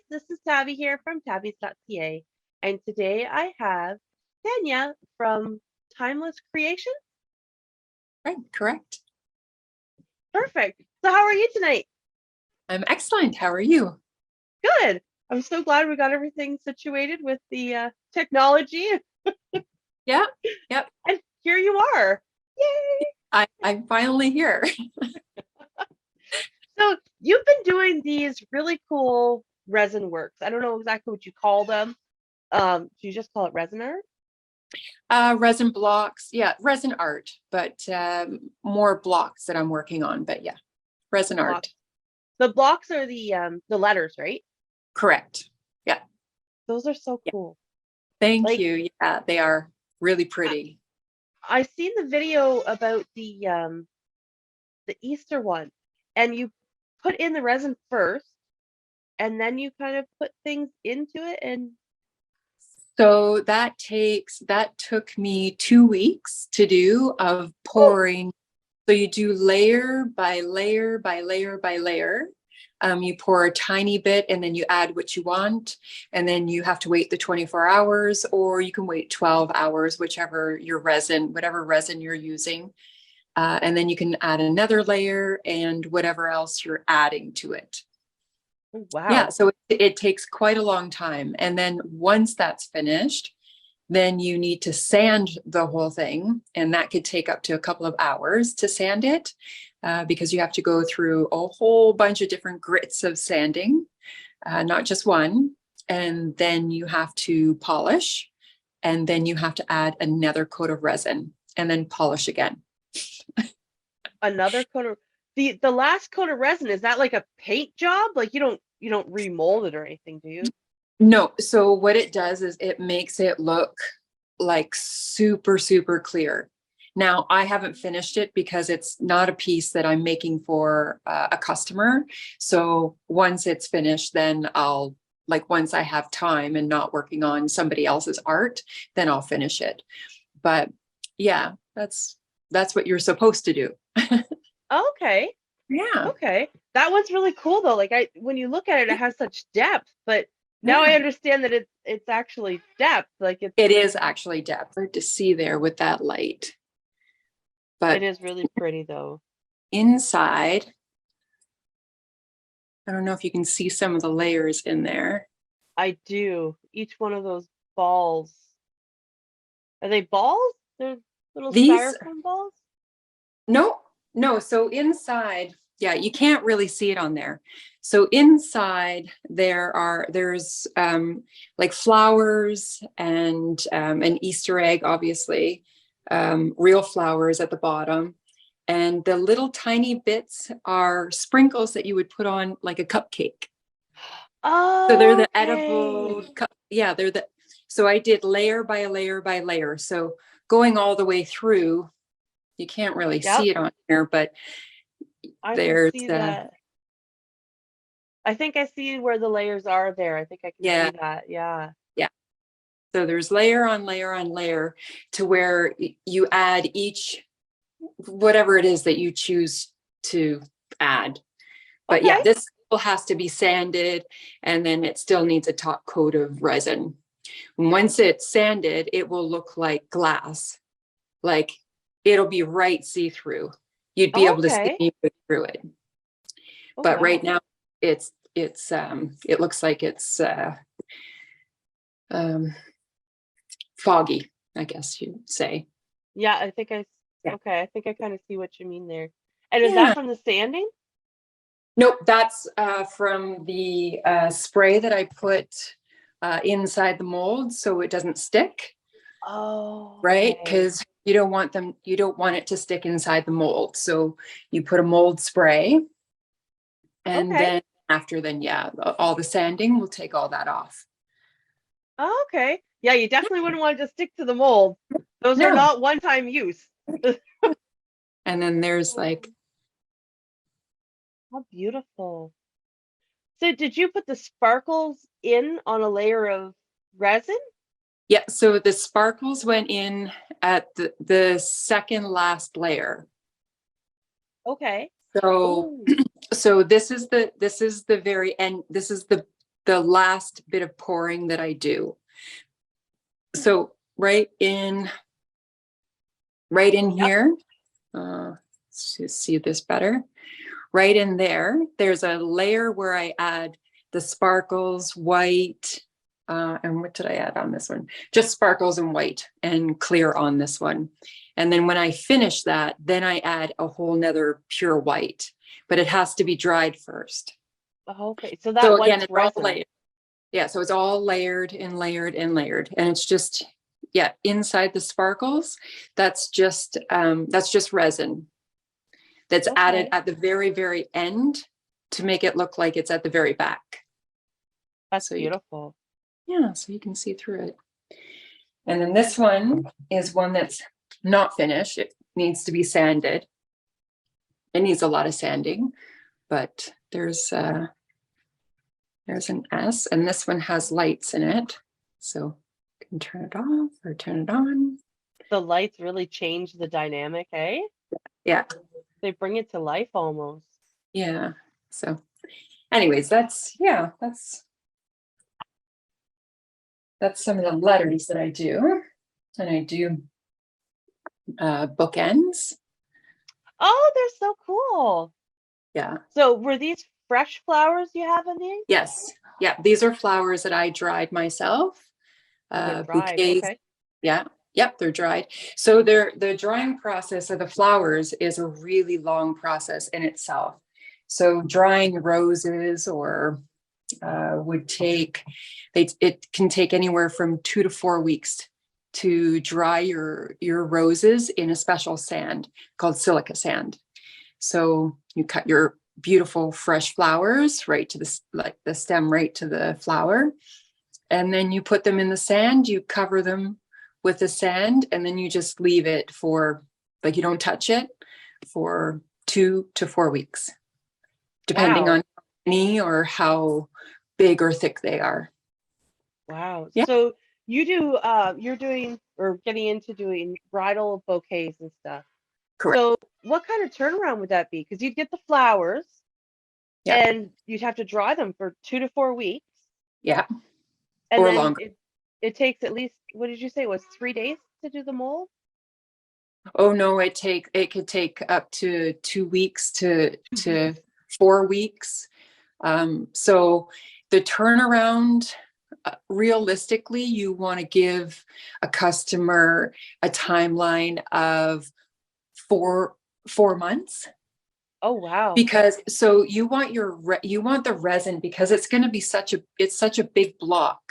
this is Tabby here from tabbies.ca, and today I have Tanya from Timeless Creation. Right, correct. Perfect. So how are you tonight? I'm excellent. How are you? Good. I'm so glad we got everything situated with the technology, Yeah, yep. and here you are. Yay! I'm finally here. So you've been doing these really cool resin works. I don't know exactly what you call them. Do you just call it resin art? Resin blocks, yeah, resin art, but more blocks that I'm working on. But yeah, resin art. Blocks. The blocks are the letters, right? Correct. Yeah. Those are so Yeah. cool. Thank Like you. Yeah, they are really I, pretty. I seen the video about the Easter one, and you put in the resin first, and then you kind of put things into it, and So that took me 2 weeks to do of whew, pouring. So you do layer by layer by layer by layer. You pour a tiny bit and then you add what you want. And then you have to wait the 24 hours, or you can wait 12 hours, whichever your resin, whatever resin you're using. And then you can add another layer and whatever else you're adding to it. oh, Yeah, wow. so it takes quite a long time. And then once that's finished, then you need to sand the whole thing. And that could take up to a couple of hours to sand it, because you have to go through a whole bunch of different grits of sanding, not just one. And then you have to polish, and then you have to add another coat of resin and then polish again. Another coat of the last coat of resin, is that like a paint job? Like you don't remold it or anything, do you? No, so what it does is it makes it look like super, super clear. Now, I haven't finished it because it's not a piece that I'm making for a customer. So once it's finished, then I'll, like, once I have time and not working on somebody else's art, then I'll finish it. But yeah, that's what you're supposed to do. Okay. Yeah. Okay. That one's really cool though. Like when you look at it, it has such depth, but now I Yeah. understand that it's actually depth. Like It is actually depth. Hard to see there with that light. it But is really pretty though. inside, I don't know if you can see some of the layers in there. I do. Each one of those balls. Are they balls? They're little These, styrofoam balls? no, no. So inside, yeah, you can't really see it on there. So inside there's like flowers and an Easter egg, obviously, real flowers at the bottom. And the little tiny bits are sprinkles that you would put on like a cupcake. So they're Oh, the okay. edible, yeah, so I did layer by layer by layer. So going all the way through, you can't really Yep, see it on here, but I can there's, see that. I think I see where the layers are there. I think I can yeah, see that. Yeah. yeah. So there's layer on layer on layer to where you add each, whatever it is that you choose to add. But yeah, Okay. this still has to be sanded, and then it still needs a top coat of resin. Once it's sanded, it will look like glass, like it'll be right see-through. You'd be able to Okay. see through it. Oh, But right wow. now it looks like it's um, foggy, I guess you'd say. Yeah, I think Yeah. okay, I think I kind of see what you mean there. And is that Yeah. from the sanding? Nope, that's from the spray that I put inside the mold so it doesn't stick, Oh, right? okay. Because you don't want it to stick inside the mold. So you put a mold spray, and Okay. then after, then yeah, all the sanding will take all that off. Oh, okay. Yeah, you definitely wouldn't want to just stick to the mold. Those are No. not one-time use. And then there's like, Oh, how beautiful. So did you put the sparkles in on a layer of resin? yeah, so the sparkles went in at the second last layer. Okay. So Oh, so this is the very end. This is the last bit of pouring that I do. So right in here, let's just see this better. Right in there, there's a layer where I add the sparkles, white, and what did I add on this one? Just sparkles and white and clear on this one. And then when I finish that, then I add a whole nother pure white, but it has to be dried first. Okay, so that So white's again, it's resin. all layered. Yeah, so it's all layered and layered and layered. And it's just, yeah, inside the sparkles, that's just resin that's added at the very, very end to make it look like it's at the very back. That's so beautiful. So you can see through it. And then this one is one that's not finished. It needs to be sanded. It needs a lot of sanding, but there's an S, and this one has lights in it. So you can turn it off or turn it on. The lights really change the dynamic, eh? Yeah. They bring it to life almost. Yeah. So anyways, that's some of the letters that I do. And I do bookends. Oh, they're so cool. Yeah. So were these fresh flowers you have in these? Yes. Yeah. These are flowers that I dried myself. They're dried. Bouquets. Okay. Yeah. Yep. They're dried. So the drying process of the flowers is a really long process in itself. So drying roses or would take, it can take anywhere from 2 to 4 weeks to dry your roses in a special sand called silica sand. So you cut your beautiful fresh flowers right to the stem right to the flower, and then you put them in the sand, you cover them with the sand, and then you just leave it for, like, you don't touch it for 2 to 4 weweeks, depending on how many or how big or thick they are. Wow. Yeah. So you do you're doing or getting into doing bridal bouquets and stuff. Correct. So what kind of turnaround would that be? Because you'd get the flowers and you'd have to dry them for 2 to 4 weeks. Yeah. And or then longer. It takes at least, what did you say, it was 3 days to do the mold? Oh no, it could take up to 2 weeks to 4 weeks. So the turnaround, realistically, you want to give a customer a timeline of 4 months. Oh wow. Because so you want the resin, because it's going to be such a big block.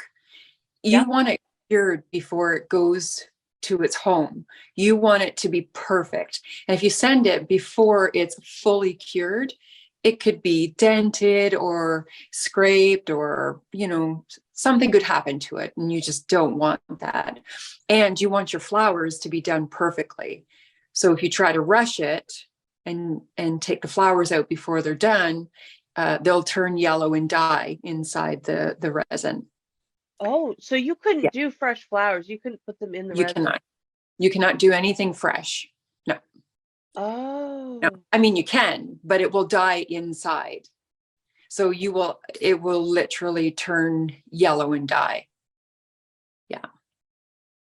You want it cured before it goes to its home. You want it to be perfect. And if you send it before it's fully cured, it could be dented or scraped, or, something could happen to it, and you just don't want that. And you want your flowers to be done perfectly. So if you try to rush it and take the flowers out before they're done, they'll turn yellow and die inside the resin. Oh, so you couldn't do fresh flowers. You couldn't put them in the resin. You cannot do anything fresh. No. Oh. No. I mean, you can, but it will die inside. So it will literally turn yellow and die. Yeah.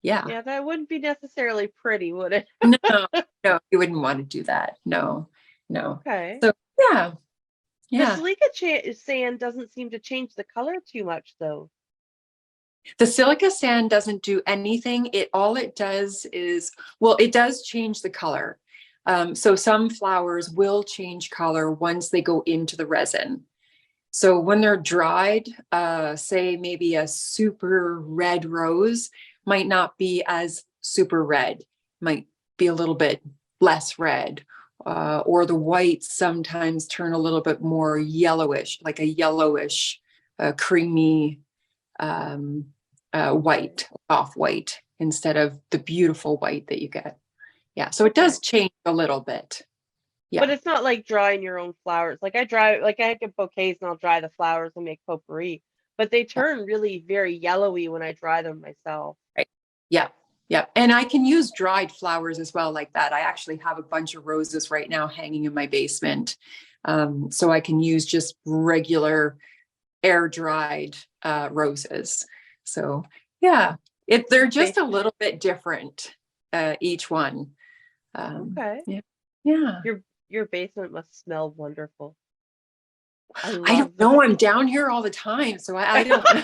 Yeah. Yeah, that wouldn't be necessarily pretty, would it? No, you wouldn't want to do that. No. Okay. So yeah. The silica sand doesn't seem to change the color too much, though. The silica sand doesn't do anything. All it does is, well, it does change the color. So some flowers will change color once they go into the resin. So when they're dried, say maybe a super red rose might not be as super red, might be a little bit less red, or the whites sometimes turn a little bit more yellowish, like a yellowish, creamy white, off white, instead of the beautiful white that you get. Yeah, so it does change a little bit. Yeah. But it's not like drying your own flowers. Like I get bouquets and I'll dry the flowers and make potpourri, but they turn really very yellowy when I dry them myself. Right. Yeah. Yeah. And I can use dried flowers as well, like that. I actually have a bunch of roses right now hanging in my basement. So I can use just regular air dried roses. So yeah, they're just a little bit different, each one. Okay. Yeah. Yeah. Your basement must smell wonderful. I I don't love the know. I'm down here all the time, so I don't know.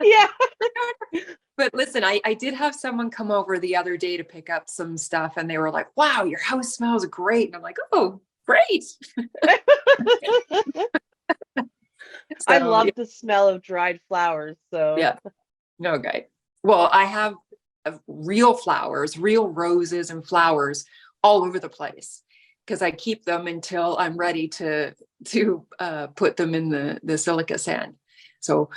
Yeah. But listen, I did have someone come over the other day to pick up some stuff, and they were like, "Wow, your house smells great." And I'm like, "Oh, great." I So love the smell of dried flowers. So yeah, no, okay. Well, I have real flowers, real roses and flowers all over the place because I keep them until I'm ready to put them in the silica sand. So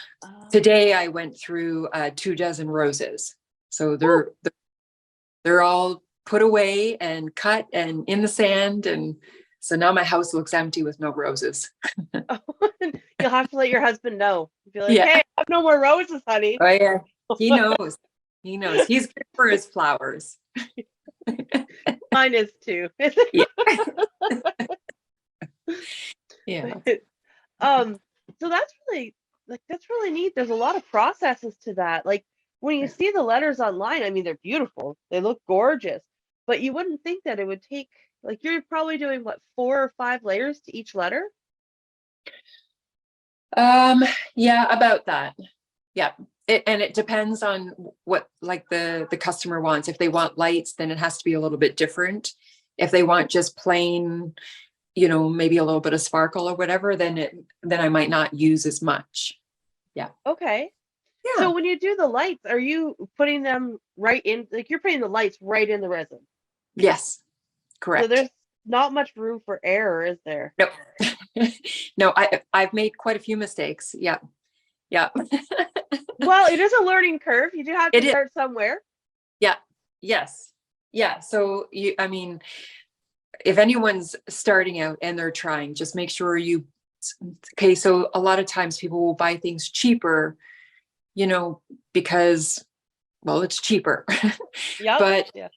today I went through 2 dozen roses. So they're all put away and cut and in the sand, and so now my house looks empty with no roses. you'll have to let your husband know. Be like, Yeah. hey, I have no more roses, honey. Oh yeah. He knows. He knows. He's good for his flowers. Mine is too. Yeah. Yeah. So that's really neat. There's a lot of processes to that. Like when you see the letters online, I mean, they're beautiful. They look gorgeous, but you wouldn't think that it would take, like, you're probably doing what, 4 or 5 layers to each letter? Yeah, about that. Yeah. And it depends on what like the customer wants. If they want lights, then it has to be a little bit different. If they want just plain, maybe a little bit of sparkle or whatever, then I might not use as much. Yeah. Okay. Yeah. So when you do the lights, are you putting them right in, like you're putting the lights right in the resin? Yes. So Correct. there's not much room for error, is there? No. No, I've made quite a few mistakes. Yeah. Yeah. Well, it is a learning curve. You do have It to is. start somewhere. Yeah. Yes. Yeah. So I mean, if anyone's starting out and they're trying, just make sure okay. So a lot of times people will buy things cheaper, because, well, it's cheaper. Yep. But Yeah.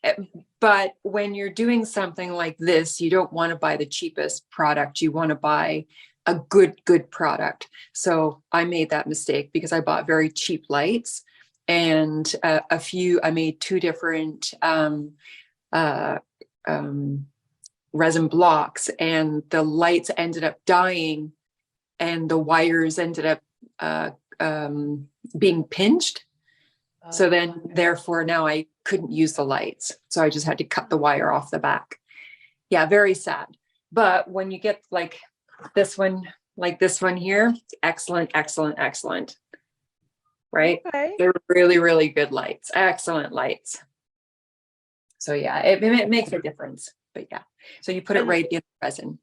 but when you're doing something like this, you don't want to buy the cheapest product. You want to buy a good product. So I made that mistake because I bought very cheap lights, and I made 2 different uh, um, resin blocks, and the lights ended up dying, and the wires ended up uh, being pinched. So then, therefore, now I couldn't use the lights. So I just had to cut the wire off the back. Yeah, very sad. But when you get like this one here, it's excellent, excellent, excellent. Right? Okay. They're really, really good lights. Excellent lights. So yeah, it makes a difference. But yeah, so you put it And right in the resin.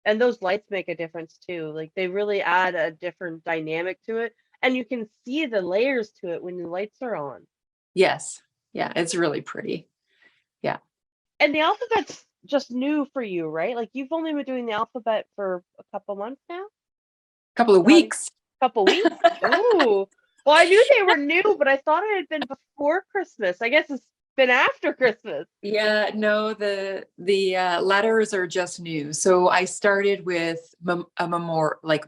and those lights make a difference too. Like they really add a different dynamic to it, and you can see the layers to it when the lights are on. Yes. Yeah, it's really pretty. Yeah. And the alphabet's just new for you, right? Like you've only been doing the alphabet for a couple months now? Couple of So how do you, weeks. couple weeks? Ooh. Well, I knew they were new, but I thought it had been before Christmas. I guess it's been after Christmas. Yeah, no, the letters are just new. So I started with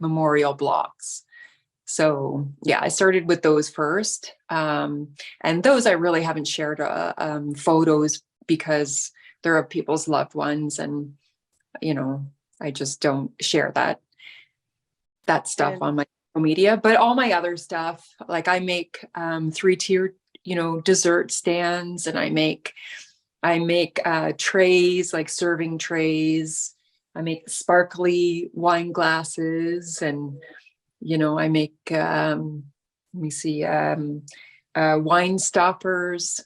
memorial blocks. So yeah, I started with those first. And those I really haven't shared photos because they're of people's loved ones, and I just don't share that stuff And on my social media. But all my other stuff, like I make 3-tiered, dessert stands, and I make trays, like serving trays. I make sparkly wine glasses, and I make let me see, wine stoppers.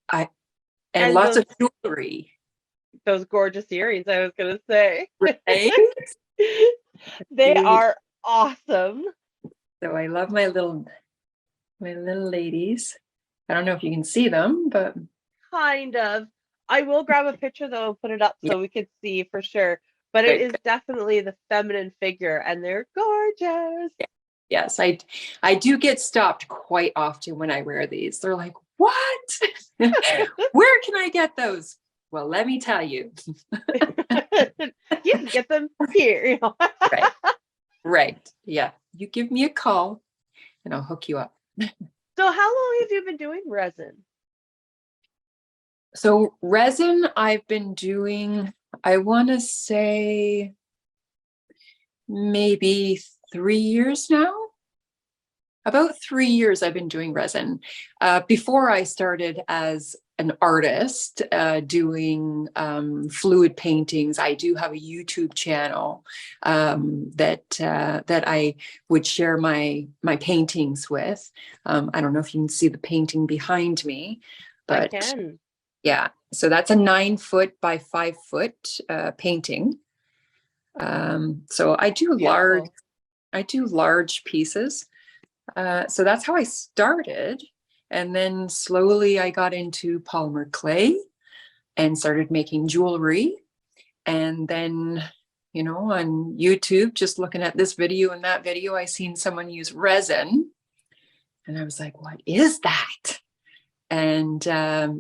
I and and lots of jewelry. those gorgeous earrings, I was gonna say. Right? They are awesome. So I love my little ladies. I don't know if you can see them, but Kind of. I will grab a picture though and put it up yeah, so we can see for sure. But it good, is good. definitely the feminine figure, and they're gorgeous. Yes, I do get stopped quite often when I wear these. They're like, "What? Where can I get those?" Well, let me tell you. You can get them here. Right. Right. Yeah. You give me a call and I'll hook you up. So how long have you been doing resin? So resin, I've been doing, I want to say maybe 3 years now. About 3 years I've been doing resin. Before I started as an artist doing fluid paintings, I do have a YouTube channel that I would share my paintings with. I don't know if you can see the painting behind me, I but can. yeah. So that's a 9 foot by 5 foot painting. So Beautiful. I do large pieces. So that's how I started. And then slowly I got into polymer clay and started making jewelry. And then, on YouTube, just looking at this video and that video, I seen someone use resin. And I was like, what is that? And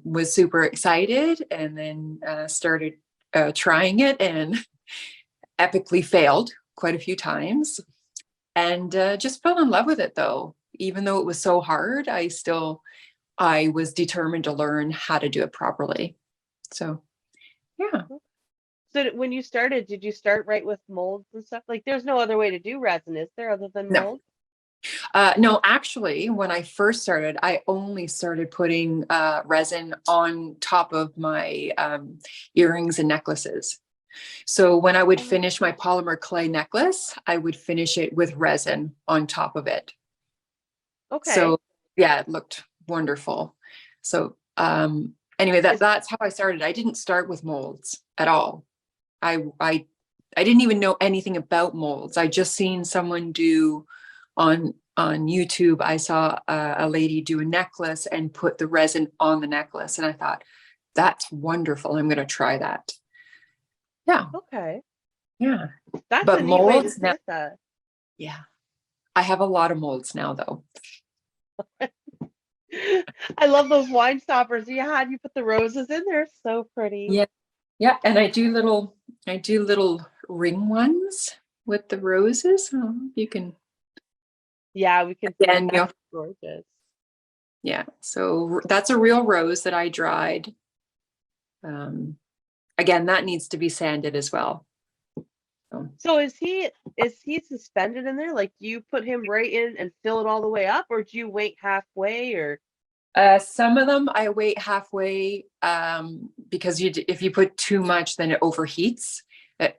was super excited, and then started trying it and epically failed quite a few times. And just fell in love with it, though. Even though it was so hard, I was determined to learn how to do it properly. So yeah. So when you started, did you start right with molds and stuff? Like there's no other way to do resin, is there, other than No. mold? No, actually, when I first started, I only started putting resin on top of my earrings and necklaces. So when I would finish my polymer clay necklace, I would finish it with resin on top of it. Okay. So yeah, it looked wonderful. So anyway, that's how I started. I didn't start with molds at all. I didn't even know anything about molds. I just seen someone do on YouTube. I saw a lady do a necklace and put the resin on the necklace, and I thought, that's wonderful. I'm going to try that. Yeah. Okay. Yeah. That's But a neat way to molds now, start that. yeah. I have a lot of molds now, though. I love those wine stoppers you had. You put the roses in there. So pretty. Yeah. Yeah. And I do little ring ones with the roses. Oh, you can, Yeah, we can see it. again, That's gorgeous. yeah. So that's a real rose that I dried. Again, that needs to be sanded as well. So is he suspended in there? Like, do you put him right in and fill it all the way up, or do you wait halfway? Or Some of them I wait halfway because if you put too much, then it overheats.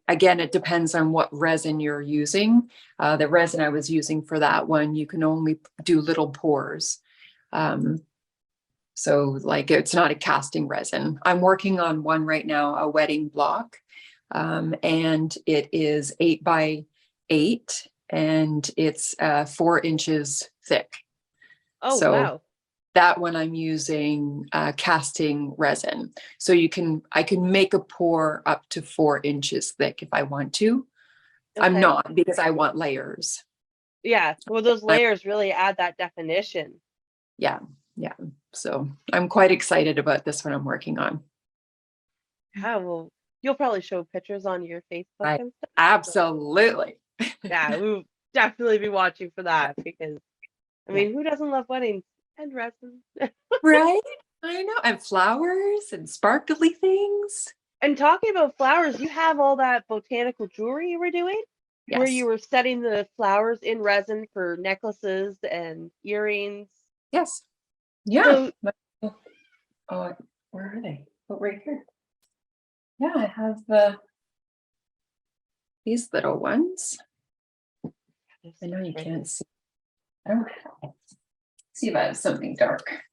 Again, it depends on what resin you're using. The resin I was using for that one, you can only do little pours. So like it's not a casting resin. I'm working on one right now, a wedding block, and it is 8 by 8, and it's 4 inches thick. oh So wow. that one I'm using casting resin. So I can make a pour up to 4 inches thick if I want to. I'm Okay. not, because I want layers. Yeah. Well, those layers really add that definition. Yeah. Yeah. So I'm quite excited about this one I'm working on. Yeah. Well, you'll probably show pictures on your Facebook I and stuff. absolutely. Yeah, we'll definitely be watching for that because I Yeah. mean, who doesn't love weddings and resin? Right? I know. And flowers and sparkly things. And talking about flowers, you have all that botanical jewelry you were doing, where you Yes. were setting the flowers in resin for necklaces and earrings. Yes. Yeah. So, Oh, where are they? Oh, right here. Yeah, I have these little ones. I know you can't see. I don't have. See if I have something dark.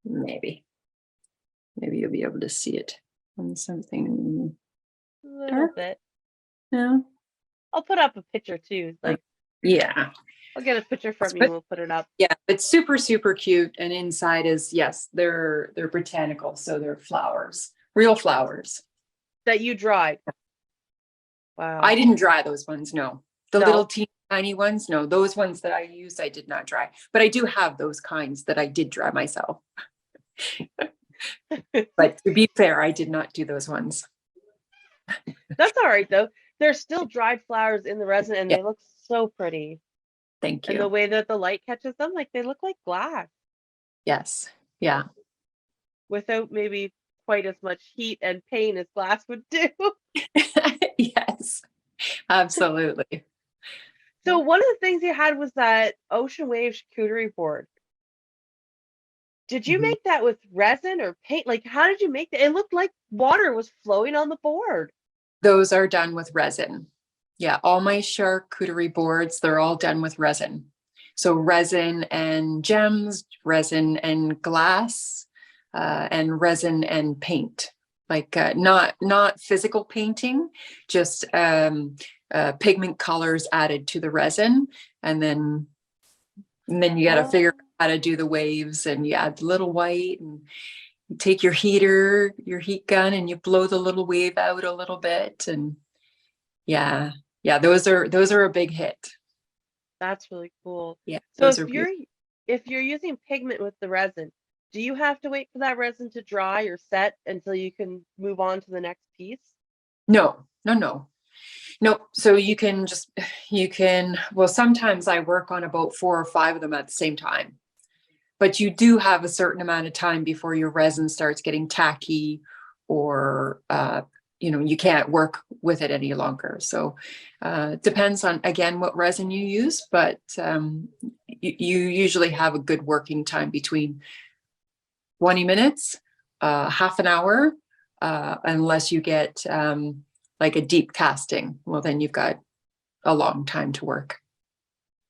Maybe you'll be able to see it on something a little dark. bit. No. I'll put up a picture too. Like, Yeah. I'll get a picture from you and we'll put it up. Yeah, it's super, super cute. And inside is, yes, they're botanical. So they're flowers, real flowers. That you dried. Wow. I didn't dry those ones. No, the No. little teeny tiny ones. No, those ones that I used, I did not dry, but I do have those kinds that I did dry myself. But to be fair, I did not do those ones. That's all right though. There's still dried flowers in the resin, and Yeah. they look so pretty. Thank And the you. way that the light catches them, like they look like glass Yes. Yeah. without maybe quite as much heat and pain as glass would do. Yes, absolutely. So one of the things you had was that ocean wave charcuterie board. Did you Mhm. make that with resin or paint? Like, how did you make that? It looked like water was flowing on the board. Those are done with resin. Yeah, all my charcuterie boards, they're all done with resin. So resin and gems, resin and glass, and resin and paint. Like not physical painting, just pigment colors added to the resin, and then you got to figure out Oh, how to do the waves, and you add the little white, and you take your heater, your heat gun, and you blow the little wave out a little bit, and yeah, yeah, those are a big hit. that's really cool. Yeah, So those are beautiful. if you're using pigment with the resin, do you have to wait for that resin to dry or set until you can move on to the next piece? No, no, no, no. So well, sometimes I work on about 4 or 5 of them at the same time, but you do have a certain amount of time before your resin starts getting tacky, or you can't work with it any longer. So it depends on, again, what resin you use, but you usually have a good working time between 20 minutes, half an hour, unless you get like a deep casting. Well, then you've got a long time to work.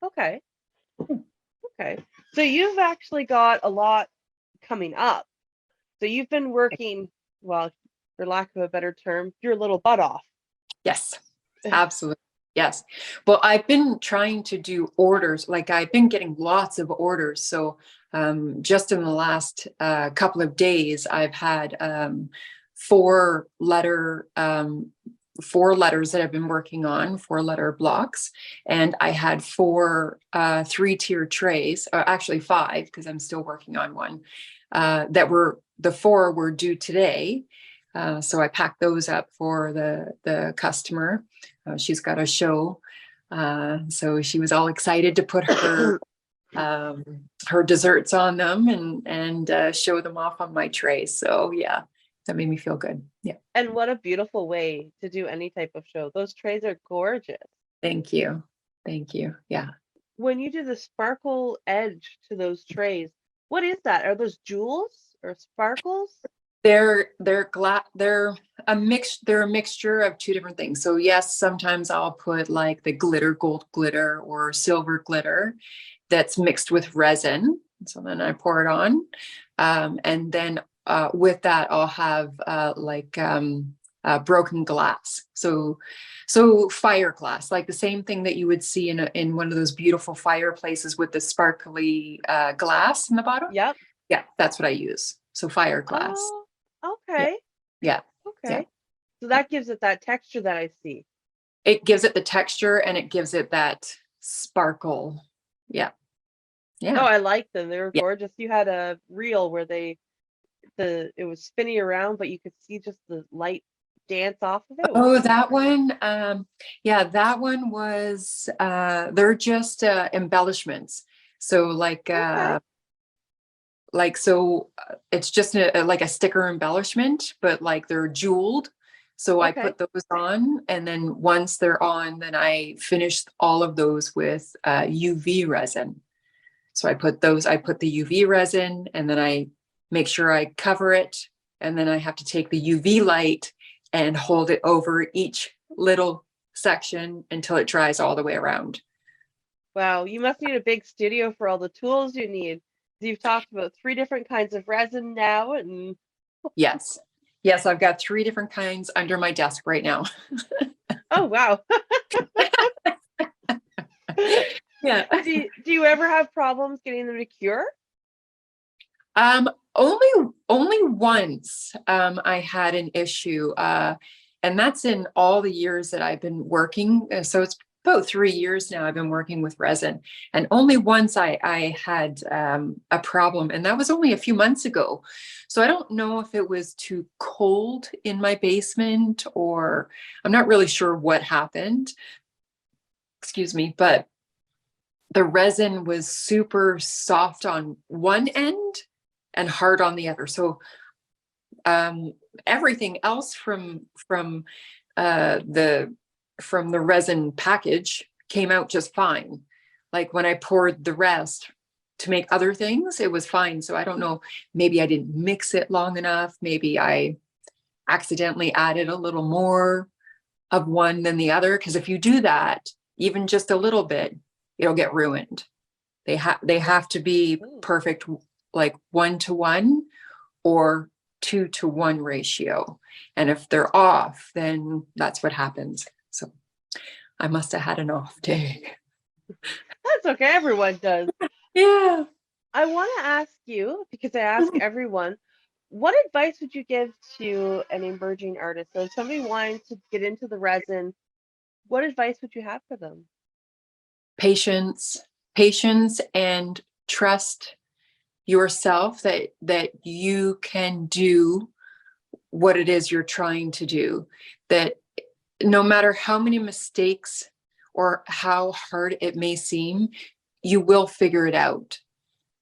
Okay. Okay. So you've actually got a lot coming up. So you've been working, well, for lack of a better term, your little butt off. Yes, absolutely. Yes. Well, I've been trying to do orders, like I've been getting lots of orders. So just in the last couple of days, I've had 4 letter, 4 letters that I've been working on, 4 letter blocks. And I had 4 3-tier trays, or actually 5, because I'm still working on one, the 4 were due today. So I packed those up for the customer. She's got a show, so she was all excited to put her desserts on them, and show them off on my tray. So yeah, that made me feel good. Yeah, And what a beautiful way to do any type of show. Those trays are gorgeous. thank you, thank you. Yeah, When you do the sparkle edge to those trays, what is that? Are those jewels or sparkles? they're a mixture of 2 different things. So yes, sometimes I'll put like the glitter, gold glitter or silver glitter that's mixed with resin. So then I pour it on. And then with that, I'll have broken glass. So fire glass, like the same thing that you would see in one of those beautiful fireplaces with the sparkly glass in the bottom. Yep. Yeah, that's what I use. So fire glass. Oh, Yeah, okay. yeah, yeah. Okay. So that gives it that texture that I see. It gives it the texture, and it gives it that sparkle. Yeah, No, yeah. I like them. They were Yeah. gorgeous. You had a reel where it was spinning around, but you could see just the light dance off of it. It was Oh, that beautiful. one. Yeah, that one was, they're just embellishments. So Okay. it's just like a sticker embellishment, but like they're jeweled. So I Okay. put those on, and then once they're on, then I finish all of those with UV resin. So I put the UV resin, and then I make sure I cover it. And then I have to take the UV light and hold it over each little section until it dries all the way around. Wow, you must need a big studio for all the tools you need. You've talked about 3 different kinds of resin now, and Yes. Yes, I've got 3 different kinds under my desk right now. oh wow. Yeah. Do you ever have problems getting them to cure? Only once I had an issue, and that's in all the years that I've been working. So about 3 years now I've been working with resin, and only once I had a problem, and that was only a few months ago. So I don't know if it was too cold in my basement, or I'm not really sure what happened. Excuse me, but the resin was super soft on one end and hard on the other. So everything else the from the resin package came out just fine. Like when I poured the rest to make other things, it was fine. So I don't know, maybe I didn't mix it long enough. Maybe I accidentally added a little more of one than the other. Because if you do that, even just a little bit, it'll get ruined. They have to be perfect, like 1-to-1 or 2-to-1 ratio. And if they're off, then that's what happens. So I must have had an off day. That's okay. Everyone does. Yeah. I want to ask you, because I ask everyone, what advice would you give to an emerging artist? So if somebody wanted to get into the resin, what advice would you have for them? Patience, patience, and trust yourself that you can do what it is you're trying to do. That no matter how many mistakes or how hard it may seem, you will figure it out.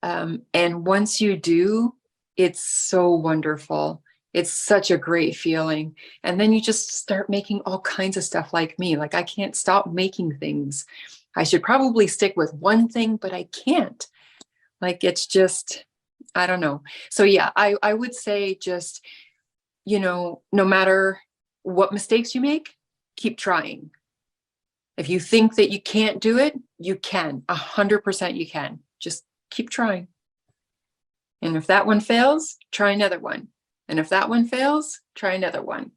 And once you do, it's so wonderful. It's such a great feeling. And then you just start making all kinds of stuff like me. Like I can't stop making things. I should probably stick with one thing, but I can't. Like it's just, I don't know. So yeah, I would say just, no matter what mistakes you make, keep trying. If you think that you can't do it, you can. 100% you can. Just keep trying. And if that one fails, try another one. And if that one fails, try another one.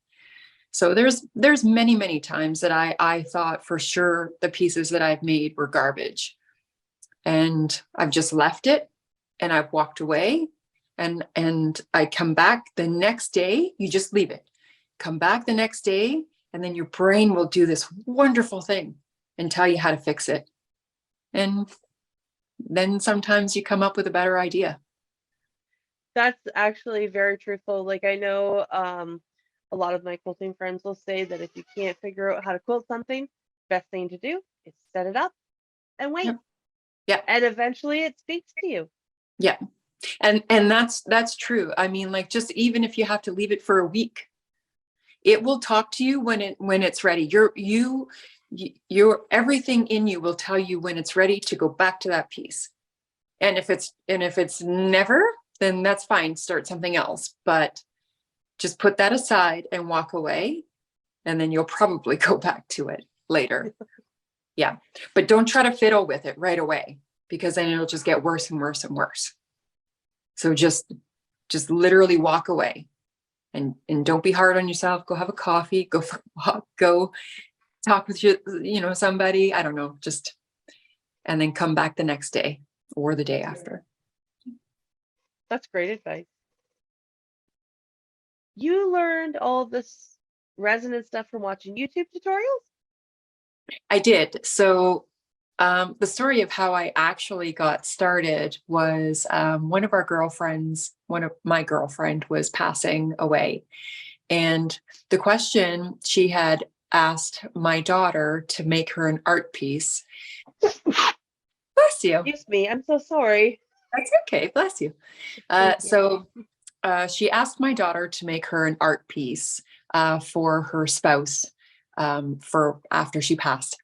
So there's many, many times that I thought for sure the pieces that I've made were garbage. And I've just left it and I've walked away, and I come back the next day. You just leave it. Come back the next day, and then your brain will do this wonderful thing and tell you how to fix it. And then sometimes you come up with a better idea. That's actually very truthful. Like I know a lot of my quilting friends will say that if you can't figure out how to quilt something, best thing to do is set it up and wait. Yep. Yeah. And eventually it speaks to you. Yeah. And that's true. I mean, like just even if you have to leave it for a week, it will talk to you when it's ready. Your everything in you will tell you when it's ready to go back to that piece. And if it's never, then that's fine. Start something else. But just put that aside and walk away, and then you'll probably go back to it later. Yeah. But don't try to fiddle with it right away, because then it'll just get worse and worse and worse. So just literally walk away, and don't be hard on yourself. Go have a coffee, go for a walk, go talk with somebody, I don't know, and then come back the next day or the day after. That's great advice. You learned all this resin and stuff from watching YouTube tutorials? I did. So the story of how I actually got started was one of my girlfriend was passing away. And the question she had asked my daughter to make her an art piece. Bless you. Excuse me, I'm so sorry. That's okay. Bless you. So she asked my daughter to make her an art piece for her spouse for after she passed.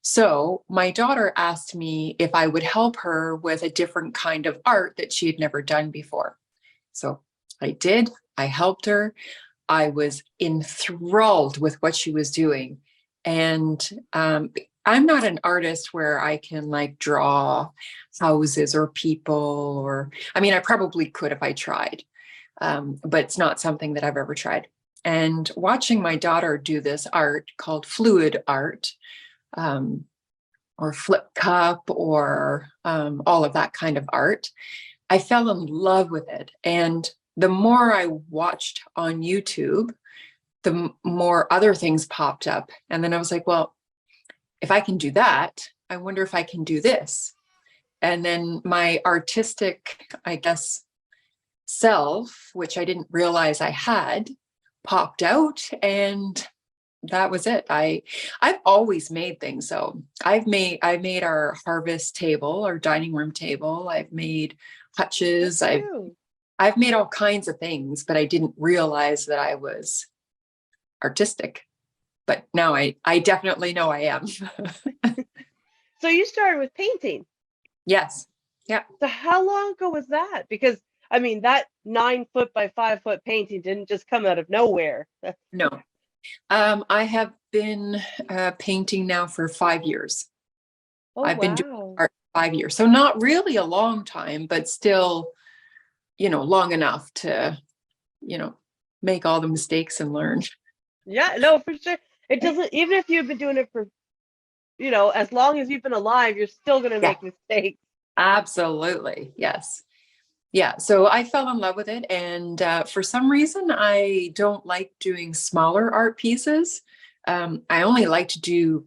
So my daughter asked me if I would help her with a different kind of art that she had never done before. So I did. I helped her. I was enthralled with what she was doing. And I'm not an artist where I can like draw houses or people, or, I mean, I probably could if I tried, but it's not something that I've ever tried. And watching my daughter do this art called fluid art, or flip cup, or all of that kind of art, I fell in love with it. And the more I watched on YouTube, the more other things popped up. And then I was like, well, if I can do that, I wonder if I can do this. And then my artistic, I guess, self, which I didn't realize I had, popped out, and that was it. I've always made things. So I made our harvest table, our dining room table. I've made hutches. I've made all kinds of things, but I didn't realize that I was artistic. But now I definitely know I am. So you started with painting. Yes. Yeah. So how long ago was that? Because I mean, that 9 foot by 5 foot painting didn't just come out of nowhere. No. I have been painting now for 5 years. Oh, I've been doing wow. art for 5 years. So not really a long time, but still, long enough to, make all the mistakes and learn. Yeah, no, for sure. It doesn't, even if you've been doing it for, as long as you've been alive, you're still going to Yeah, make mistakes. absolutely. Yes. Yeah. So I fell in love with it. And for some reason, I don't like doing smaller art pieces. I only like to do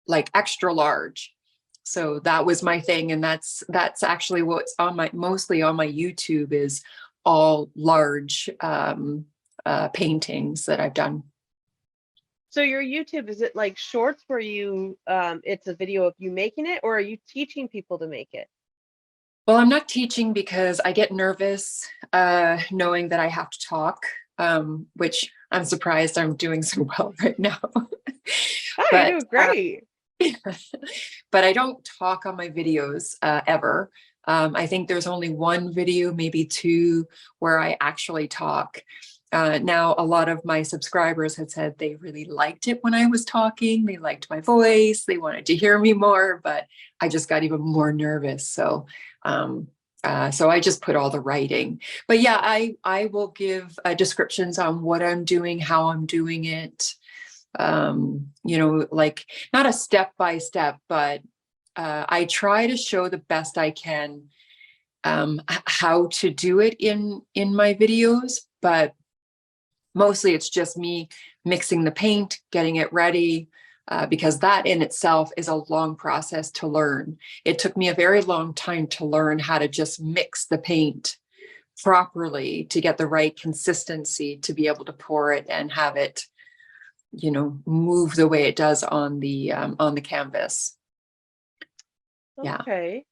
like extra large. So that was my thing. And that's actually what's mostly on my YouTube is all large paintings that I've done. So your YouTube, is it like shorts where it's a video of you making it, or are you teaching people to make it? Well, I'm not teaching because I get nervous knowing that I have to talk, which I'm surprised I'm doing so well right now. Oh, you're But doing great. but I don't talk on my videos ever. I think there's only one video, maybe two, where I actually talk. Now, a lot of my subscribers had said they really liked it when I was talking. They liked my voice. They wanted to hear me more, but I just got even more nervous. So I just put all the writing. But yeah, I will give descriptions on what I'm doing, how I'm doing it. Like not a step by step, but I try to show the best I can how to do it in my videos, but mostly it's just me mixing the paint, getting it ready, because that in itself is a long process to learn. It took me a very long time to learn how to just mix the paint properly to get the right consistency to be able to pour it and have it move the way it does on the canvas. Yeah. Okay.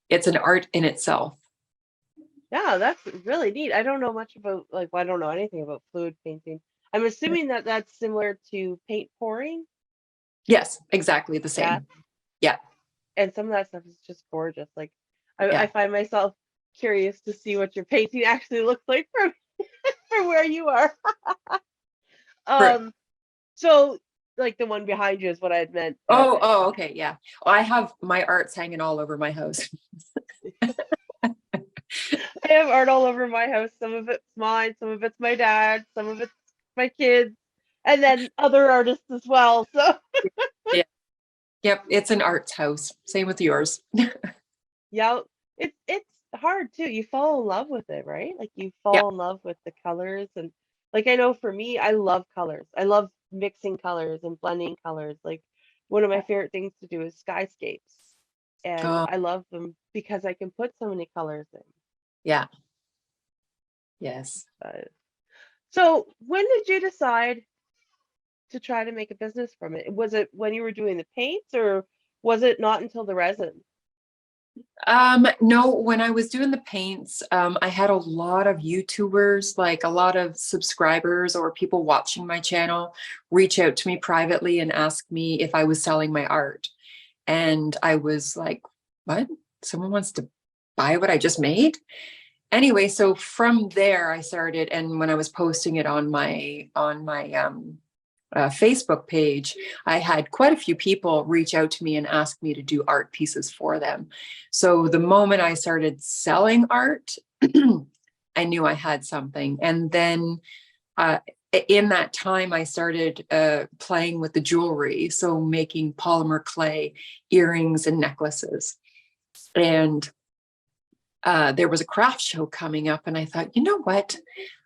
It's an art in itself. Yeah, that's really neat. I don't know much about, well, I don't know anything about fluid painting. I'm assuming that that's similar to paint pouring. Yes, exactly the Yeah. same. Yeah. And some of that stuff is just gorgeous. Like I Yeah. find myself curious to see what your painting actually looks like from where you are. Right. So like the one behind you is what I had meant. Oh, okay. Yeah. I have my arts hanging all over my house. I have art all over my house. Some of it's mine, some of it's my dad, some of it's my kids, and then other artists as well. So Yeah. Yep. It's an arts house. Same with yours. yeah, it's hard too. You fall in love with it, right? Like you Yeah. fall in love with the colors, and like I know for me, I love colors. I love mixing colors and blending colors. Like one of my favorite things to do is skyscapes, and Oh, I love them because I can put so many colors in. yeah. Yes. So when did you decide to try to make a business from it? Was it when you were doing the paints, or was it not until the resin? No, when I was doing the paints, I had a lot of YouTubers, like a lot of subscribers or people watching my channel, reach out to me privately and ask me if I was selling my art. And I was like, what? Someone wants to buy what I just made? Anyway, so from there I started, and when I was posting it on my Facebook page, I had quite a few people reach out to me and ask me to do art pieces for them. So the moment I started selling art, I knew I had something. And then in that time, I started playing with the jewelry, so making polymer clay earrings and necklaces. And there was a craft show coming up, and I thought, you know what?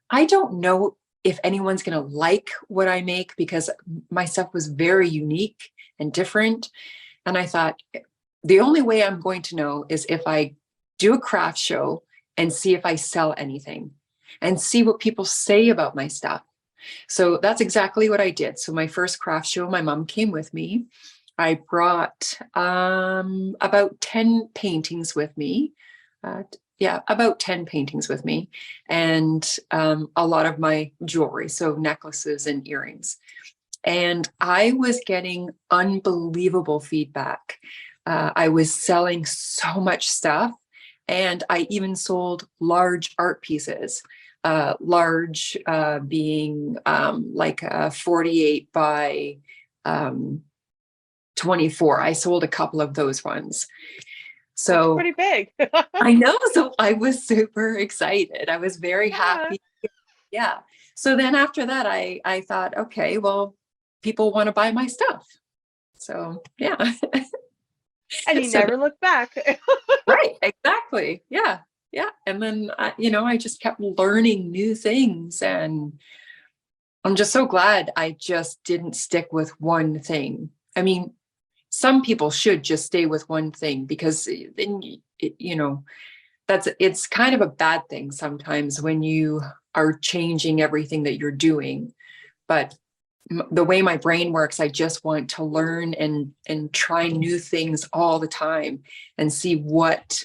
I don't know if anyone's going to like what I make, because my stuff was very unique and different. And I thought, the only way I'm going to know is if I do a craft show and see if I sell anything and see what people say about my stuff. So that's exactly what I did. So my first craft show, my mom came with me. I brought about 10 paintings with me. Yeah, about 10 paintings with me, and a lot of my jewelry, so necklaces and earrings. And I was getting unbelievable feedback. I was selling so much stuff, and I even sold large art pieces. Large being like 48 by 24. I sold a couple of those ones. So pretty big. I know. So I was super excited. I was very happy. Yeah. So then after that, I thought, okay, well, people want to buy my stuff. So yeah. And you So never look back. right. Exactly. Yeah. Yeah. And then, I just kept learning new things, and I'm just so glad I just didn't stick with one thing. I mean, some people should just stay with one thing, because then, it's kind of a bad thing sometimes when you are changing everything that you're doing. But the way my brain works, I just want to learn and try new things all the time and see what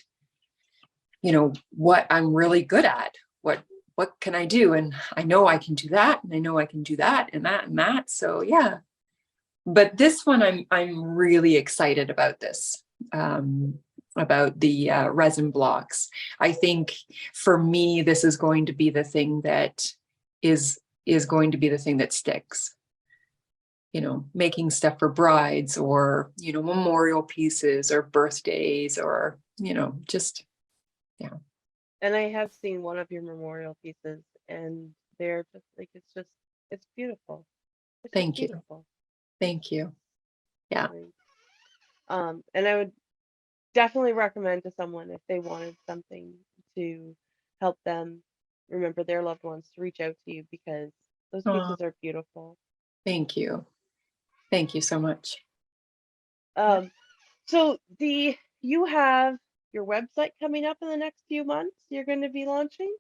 I'm really good at. What can I do? And I know I can do that, and I know I can do that and that and that. So yeah. But this one, I'm really excited about this. About the resin blocks. I think for me, this is going to be the thing that is going to be the thing that sticks. Making stuff for brides, or memorial pieces, or birthdays, or just yeah. And I have seen one of your memorial pieces, and they're just like, it's beautiful. It's just Thank you. beautiful. Thank you. Yeah. And I would definitely recommend to someone, if they wanted something to help them remember their loved ones, to reach out to you, because those pieces are beautiful. Thank you. Thank you so much. So you have your website coming up in the next few months, you're going to be launching?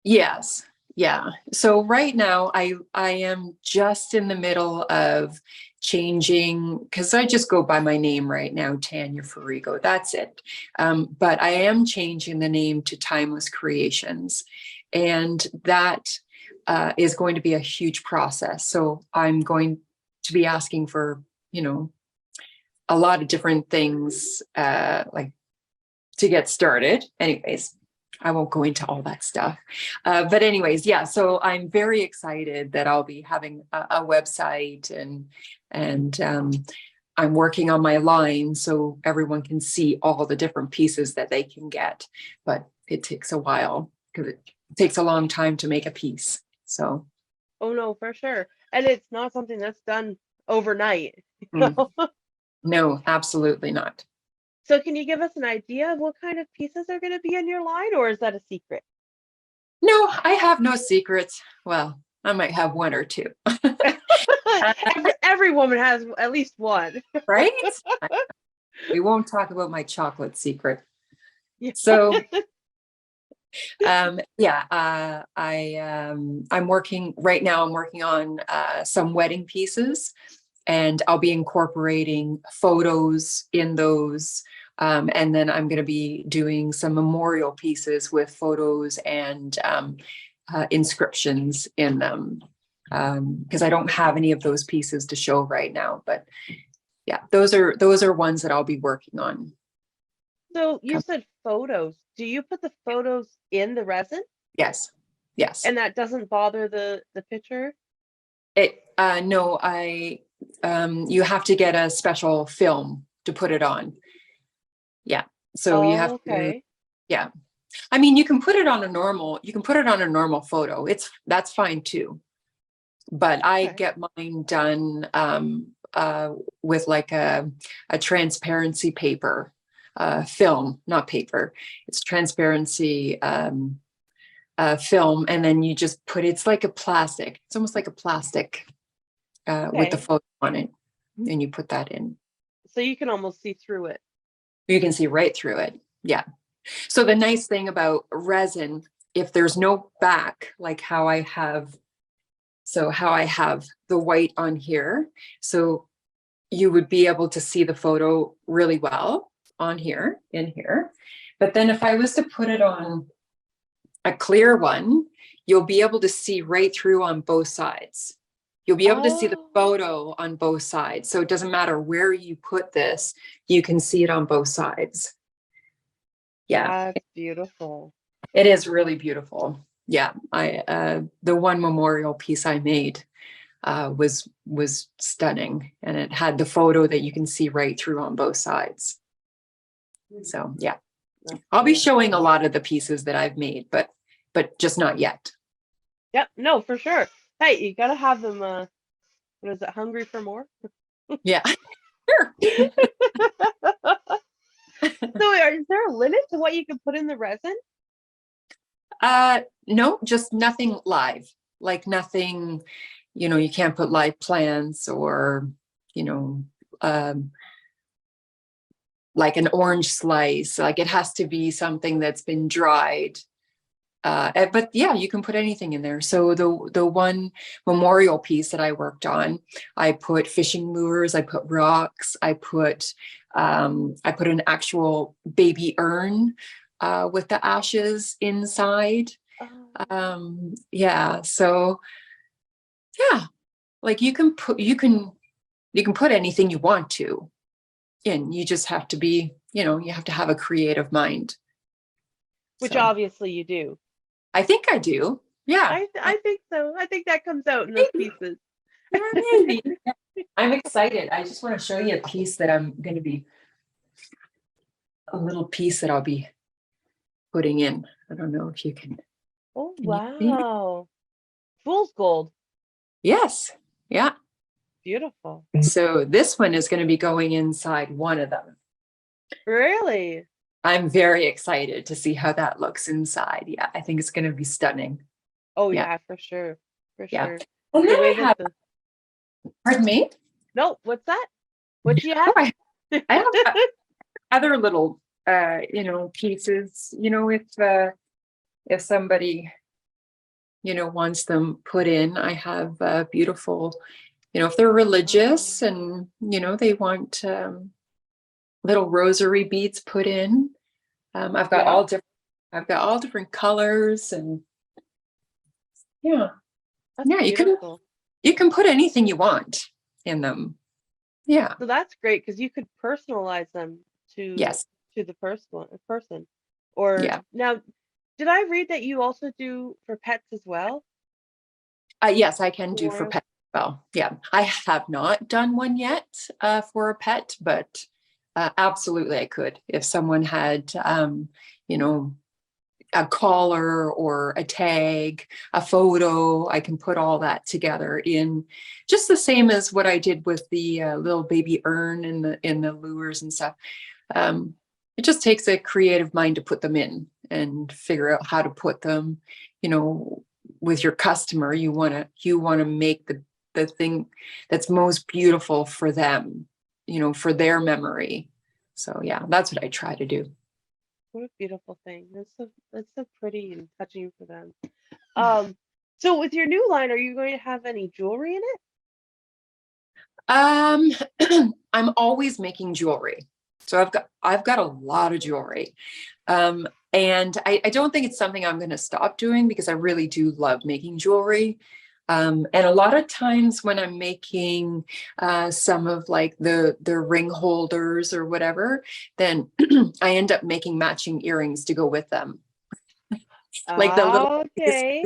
Yes. Yeah. So right now I am just in the middle of changing, because I just go by my name right now, Tanya Farigo. That's it. But I am changing the name to Timeless Creations. And that is going to be a huge process. So I'm going to be asking for, a lot of different things, like to get started. Anyways, I won't go into all that stuff. But anyways, yeah, so I'm very excited that I'll be having a website, and I'm working on my line so everyone can see all the different pieces that they can get. But it takes a while, because it takes a long time to make a piece. So. Oh no, for sure. And it's not something that's done overnight. No, absolutely not. So can you give us an idea of what kind of pieces are going to be in your line, or is that a secret? No, I have no secrets. Well, I might have one or two. Every woman has at least one. Right? We won't talk about my chocolate secret. Yeah. So I'm working right now. I'm working on some wedding pieces, and I'll be incorporating photos in those. And then I'm going to be doing some memorial pieces with photos and inscriptions in them, because I don't have any of those pieces to show right now. But yeah, those are ones that I'll be working on. So you said photos. Do you put the photos in the resin? Yes. Yes. And that doesn't bother the picture? No, you have to get a special film to put it on. Yeah. So you have okay. Yeah. I mean, you can put it on a normal photo. That's fine too. But I get mine done with like a transparency paper, film, not paper. It's transparency. film, and then you just put, it's like a plastic. It's almost like a plastic with the Okay. photo on it, and you put that in. So you can almost see through it. You can see right through it. Yeah. So the nice thing about resin, if there's no back, like how I have the white on here, so you would be able to see the photo really well on here, in here. But then if I was to put it on a clear one, you'll be able to see right through on both sides. You'll be able to see the Oh, photo on both sides. So it doesn't matter where you put this, you can see it on both sides. Yeah, that's beautiful. it is really beautiful. Yeah, the one memorial piece I made was stunning, and it had the photo that you can see right through on both sides. So yeah, That's I'll be beautiful. showing a lot of the pieces that I've made, but just not yet. Yep, no, for sure. Hey, you gotta have them. What is it? Hungry for more? Yeah, sure. So, is there a limit to what you can put in the resin? No, just nothing live, like nothing, you can't put live plants or, you know, um, like an orange slice, like it has to be something that's been dried. But yeah, you can put anything in there. So the one memorial piece that I worked on, I put fishing lures, I put rocks, I put an actual baby urn with the ashes inside. Oh, Yeah, so yeah, like you can put anything you want to in. You just have to be, you have to have a creative mind. which So obviously you do. I think I do. Yeah. I think so. I think that comes out in those pieces. Yeah, maybe. I'm excited. I just want to show you a piece that I'm going to be, a little piece that I'll be putting in. I don't know if Oh, can you see? wow. Fool's gold. Yes. Yeah. Beautiful. So this one is going to be going inside one of them. Really? I'm very excited to see how that looks inside. Yeah, I think it's going to be stunning. Oh, Yeah. yeah, for sure. For Yeah. sure. And then The way I that have, the pardon me. No, what's that? What you Oh, have? I have other little, pieces, if somebody, wants them put in, I have beautiful, if they're religious Um, and, they want little rosary beads put in. I've got yeah, all different colors, and yeah, that's yeah, beautiful. you can put anything you want in them. Yeah. So that's great because you could personalize them to Yes. the person. Or Yeah. now, did I read that you also do for pets as well? Yes, I can do for Memorial? pets as well. Yeah, I have not done one yet for a pet, but absolutely I could. If someone had, you know, a collar or a tag, a photo, I can put all that together in just the same as what I did with the little baby urn and the lures and stuff. Um, it just takes a creative mind to put them in and figure out how to put them, you know, with your customer. You want to make the thing that's most beautiful for them, for their memory. So yeah, that's what I try to do. What a beautiful thing. That's so pretty and touching for them. Um, so with your new line, are you going to have any jewelry in it? Um, I'm always making jewelry. So I've got a lot of jewelry. And I don't think it's something I'm going to stop doing because I really do love making jewelry. And a lot of times when I'm making some of like the ring holders or whatever, then I end up making matching earrings to go with them. Like the little Ah, okay.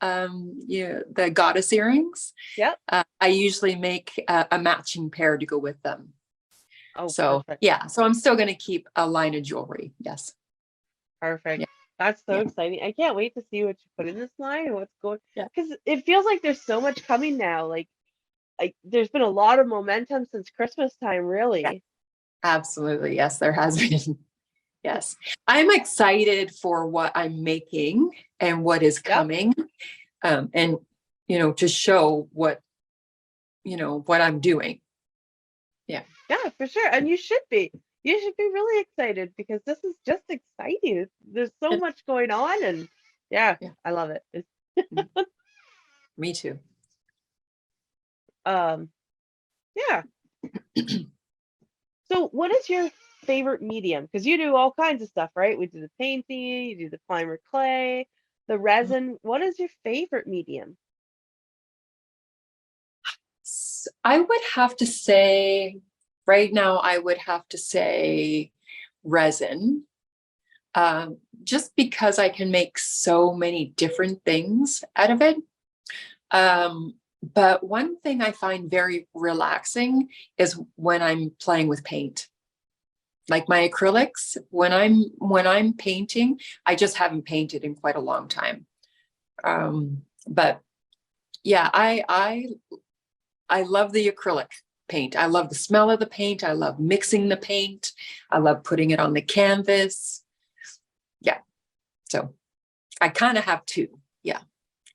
the goddess earrings. Yep. I usually make a matching pair to go with them. Oh, So perfect. yeah, so I'm still going to keep a line of jewelry. Yes. Perfect. Yeah. That's so Yeah. exciting. I can't wait to see what you put in this line and what's going, Yeah. because it feels like there's so much coming now. Like there's been a lot of momentum since Christmas time, Yeah. really. Absolutely. Yes, there has been. Yes. I'm excited for what I'm making and what is Yep. coming. And, to show what I'm doing. Yeah. Yeah, for sure. And you should be. You should be really excited because this is just exciting. There's so And- much going on, and yeah, yeah. I love it. Me too. Um, yeah. So what is your favorite medium? Because you do all kinds of stuff, right? We do the painting, you do the primer clay, the resin. What is your favorite medium? I would have to say, right now, I would have to say resin, just because I can make so many different things out of it. But one thing I find very relaxing is when I'm playing with paint. Like my acrylics, when I'm painting, I just haven't painted in quite a long time. But yeah, I love the acrylic paint. I love the smell of the paint. I love mixing the paint. I love putting it on the canvas. Yeah. So I kind of have two. Yeah.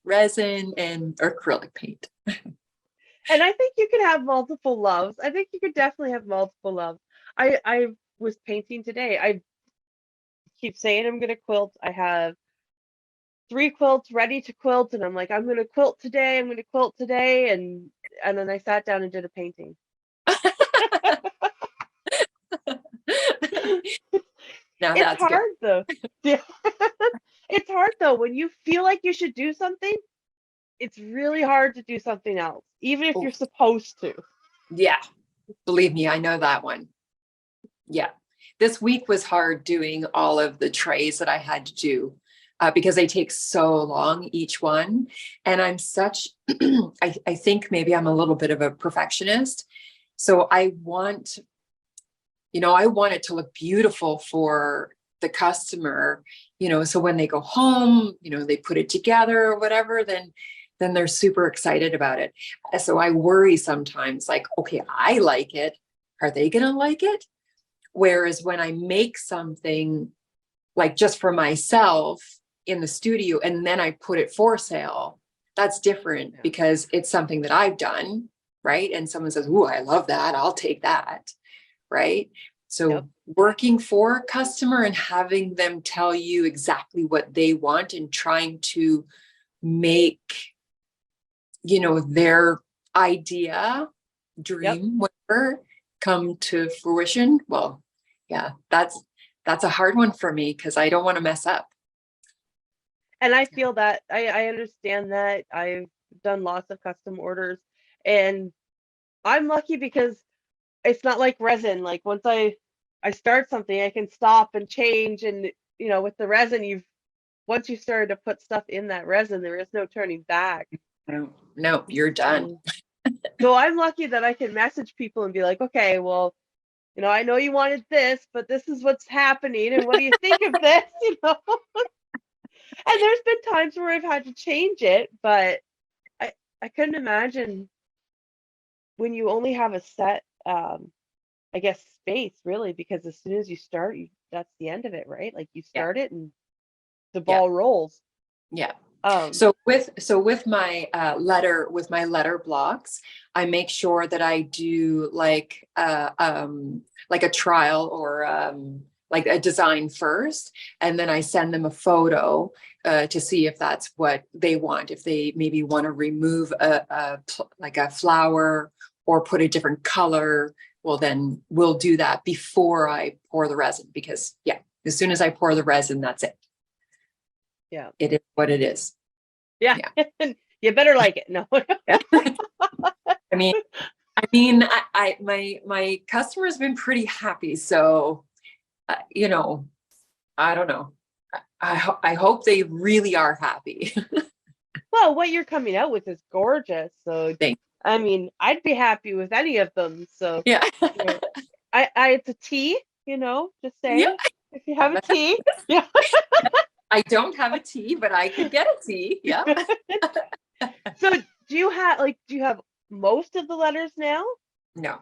Resin and acrylic paint. And I think you could have multiple loves. I think you could definitely have multiple loves. I was painting today. I keep saying I'm gonna quilt. I have 3 quilts ready to quilt, and I'm like, I'm gonna quilt today. I'm gonna quilt today, and then I sat down and did a painting. Now It's that's good. hard though. Yeah. It's hard though when you feel like you should do something. It's really hard to do something else, even if Oh, you're supposed to. yeah. Believe me, I know that one. Yeah. This week was hard doing all of the trays that I had to do, because they take so long, each one. And I'm such, I think maybe I'm a little bit of a perfectionist. So I want it to look beautiful for the customer, so when they go home, they put it together or whatever, then they're super excited about it. So I worry sometimes, like, okay, I like it. Are they going to like it? Whereas when I make something like just for myself in the studio and then I put it for sale, that's different because it's something that I've done, right? And someone says, "Ooh, I love that. I'll take that." Right? So Yep. working for a customer and having them tell you exactly what they want and trying to make, their idea, Yep. dream, whatever, come to fruition. Well, yeah, that's a hard one for me because I don't want to mess up. And I feel that I understand that. I've done lots of custom orders, and I'm lucky because it's not like resin. Like once I start something, I can stop and change. And with the resin, once you started to put stuff in that resin, there is no turning back. No, you're done. So I'm lucky that I can message people and be like, okay, well, I know you wanted this, but this is what's happening, and what do you think of this? And there's been times where I've had to change it, but I couldn't imagine when you only have a set, I guess, space really, because as soon as you start, that's the end of it, right? Like you Yeah. start it and the Yeah. ball rolls. Yeah. Um, So with my letter blocks, I make sure that I do like a trial or like a design first, and then I send them a photo to see if that's what they want. If they maybe want to remove like a flower or put a different color, well then we'll do that before I pour the resin, because as soon as I pour the resin, that's it. yeah. It is what it is. Yeah. Yeah. You better like it. No. I mean, my customer has been pretty happy. So, I don't know. I hope they really are happy. Well, what you're coming out with is gorgeous. So, Thanks. I mean, I'd be happy with any of them. So, Yeah. it's a tea, just Yeah. saying. If you have a tea, yeah. I don't have a tea, but I could get a tea. Yeah. So, do you have most of the letters now? No,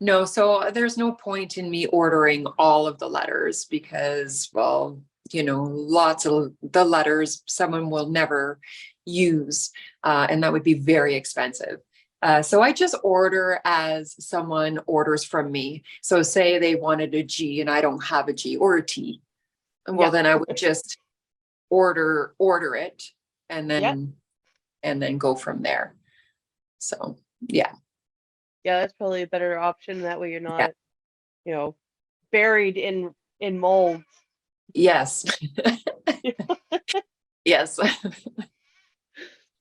No, so there's no point in me ordering all of the letters because, well, lots of the letters someone will never use, and that would be very expensive. So I just order as someone orders from me. So say they wanted a G and I don't have a G or a T. Well, then I would just order it and then go from there. So yeah. Yeah, that's probably a better option. That way you're not, buried in molds. Yes. Yes.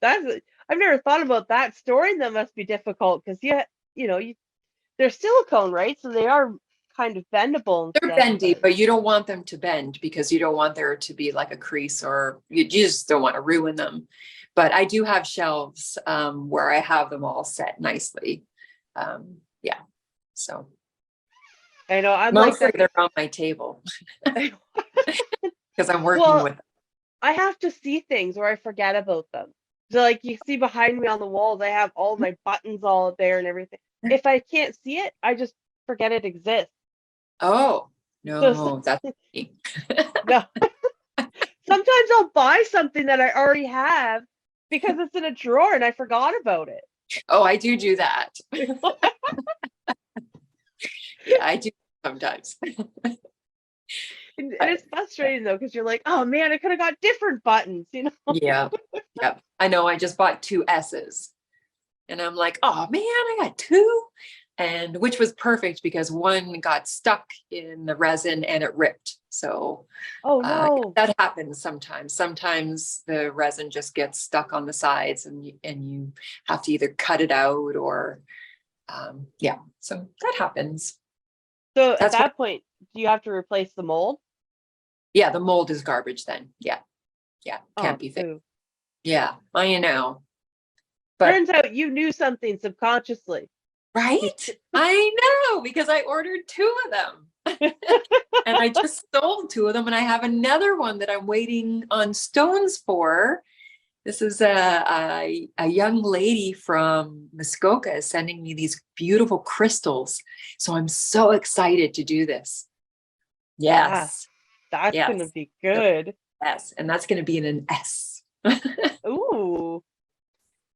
I've never thought about that. Storing them must be difficult because they're silicone, right? So they are kind of bendable and They're stuff. bendy, but you don't want them to bend because you don't want there to be like a crease, or you just don't want to ruin them. But I do have shelves where I have them all set nicely. Yeah. So I know I'm mostly like that. they're on my table because I'm working Well, with them. I have to see things or I forget about them. So like you see behind me on the walls, I have all my buttons all there and everything. If I can't see it, I just forget it exists. Oh, So no, that's me. no. Sometimes I'll buy something that I already have because it's in a drawer and I forgot about it. Oh, I do that. Yeah, I do sometimes. And it's frustrating though, because you're like, oh man, I could have got different buttons, Yeah. Yeah. I know I just bought 2 S's and I'm like, oh man, I got 2. And which was perfect because one got stuck in the resin and it ripped. So Oh no. that happens sometimes. Sometimes the resin just gets stuck on the sides and you have to either cut it out or, yeah, so that happens. So at That's why, that point, do you have to replace the mold? yeah, the mold is garbage then. Yeah. Yeah. Can't Oh, be fixed. boo. Yeah, I know. But Turns out you knew something subconsciously. right? I know because I ordered 2 of them. And I just sold 2 of them and I have another one that I'm waiting on stones for. This is a young lady from Muskoka is sending me these beautiful crystals. So I'm so excited to do this. Yes. That's Yes. gonna be good. Yes. And that's going to be in an S. Ooh,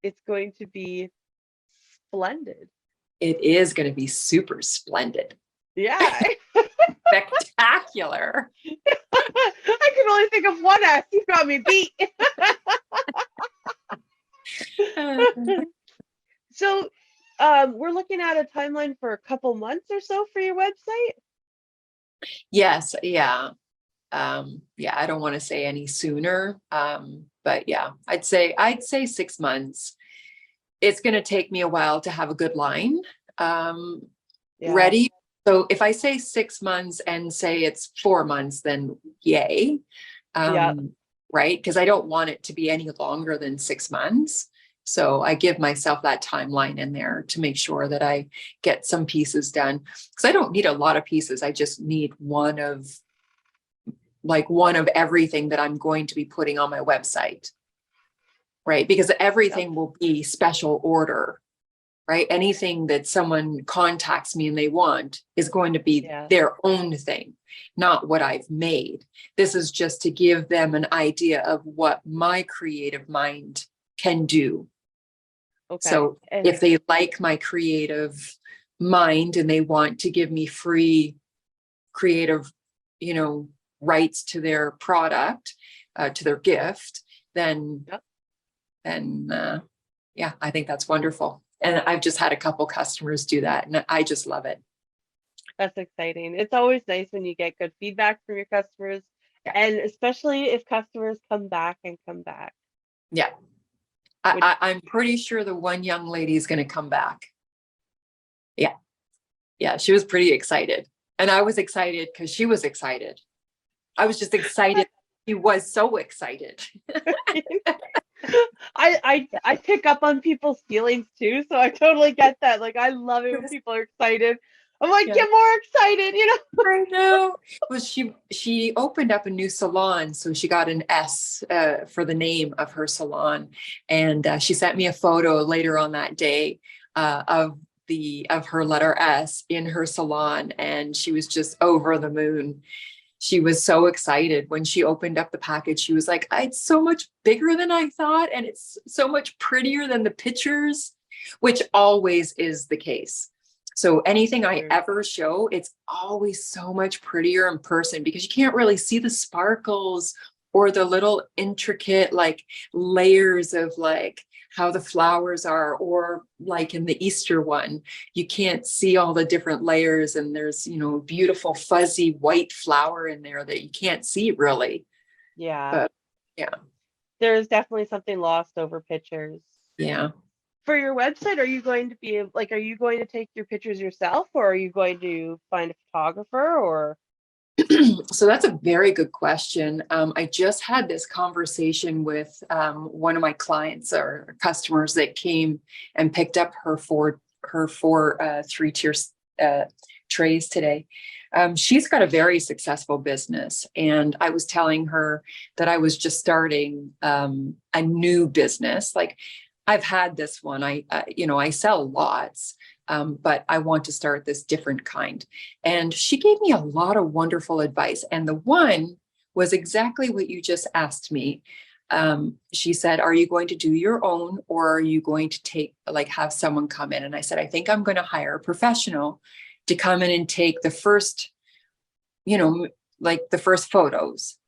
it's going to be splendid. It is going to be super splendid. Yeah. Spectacular. I can only think of one S. You got me beat. So, we're looking at a timeline for a couple months or so for your website. Yes. Yeah. Yeah, I don't want to say any sooner. But yeah, I'd say 6 months. It's going to take me a while to have a good line ready. So if I say 6 months and say it's 4 months, then yay. Yeah. Right. Because I don't want it to be any longer than 6 months. So I give myself that timeline in there to make sure that I get some pieces done because I don't need a lot of pieces. I just need one of everything that I'm going to be putting on my website. Right. Because everything will be special order. Right. Anything that someone contacts me and they want is going to be their own thing, not what I've made. This is just to give them an idea of what my creative mind can do. Okay. So if they like my creative mind and they want to give me free creative, rights to their product, to their gift, then yeah, I think that's wonderful. And I've just had a couple customers do that and I just love it. That's exciting. It's always nice when you get good feedback from your customers, and especially if customers come back and come back. Yeah. I'm pretty sure the one young lady is going to come back. Yeah. Yeah. She was pretty excited. And I was excited because she was excited. I was just excited. She was so excited. I pick up on people's feelings too, so I totally get that. Like I love it when people are excited. I'm like, get more excited, I know. Well, she opened up a new salon, so she got an S for the name of her salon, and she sent me a photo later on that day of of her letter S in her salon, and she was just over the moon. She was so excited when she opened up the package. She was like, it's so much bigger than I thought, and it's so much prettier than the pictures, which always is the case. So anything I ever show, it's always so much prettier in person because you can't really see the sparkles or the little intricate like layers of like how the flowers are, or like in the Easter one, you can't see all the different layers, and there's, you know, beautiful fuzzy white flower in there that you can't see really. Yeah. But yeah. There's definitely something lost over pictures. Yeah. For your website, are you going to be like, are you going to take your pictures yourself, or are you going to find a photographer, or? So that's a very good question. I just had this conversation with one of my clients or customers that came and picked up her four 3-tier trays today. She's got a very successful business, and I was telling her that I was just starting a new business. Like, I've had this one. I sell lots. But I want to start this different kind. And she gave me a lot of wonderful advice. And the one was exactly what you just asked me. She said, are you going to do your own, or are you going to have someone come in? And I said, I think I'm going to hire a professional to come in and take the first, the first photos.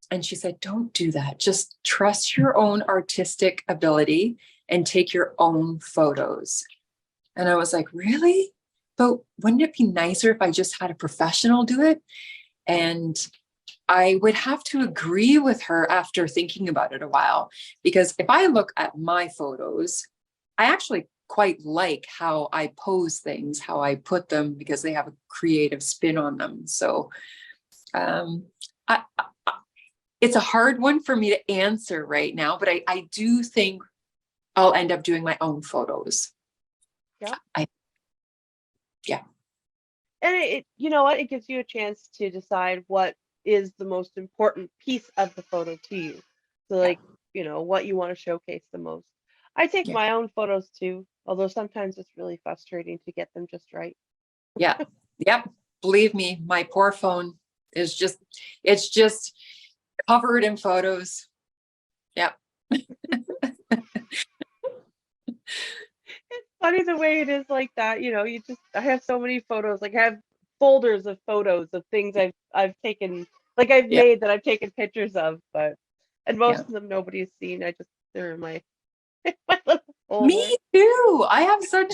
And she said, don't do that. Just trust your own artistic ability and take your own photos. And I was like, really? But wouldn't it be nicer if I just had a professional do it? And I would have to agree with her after thinking about it a while, because if I look at my photos, I actually quite like how I pose things, how I put them, because they have a creative spin on them. So it's a hard one for me to answer right now, but I do think I'll end up doing my own photos. Yeah. Yeah. And you know what? It gives you a chance to decide what is the most important piece of the photo to you. So like, what you want to showcase the most. I take my own photos too, although sometimes it's really frustrating to get them just right. Yeah. Yep. Believe me, my poor phone is it's just covered in photos. Yeah. It's funny the way it is like that. I have so many photos, like I have folders of photos of things I've taken, like I've made that I've taken pictures of, and most of them nobody's seen. They're in my little folder. Me too. I have so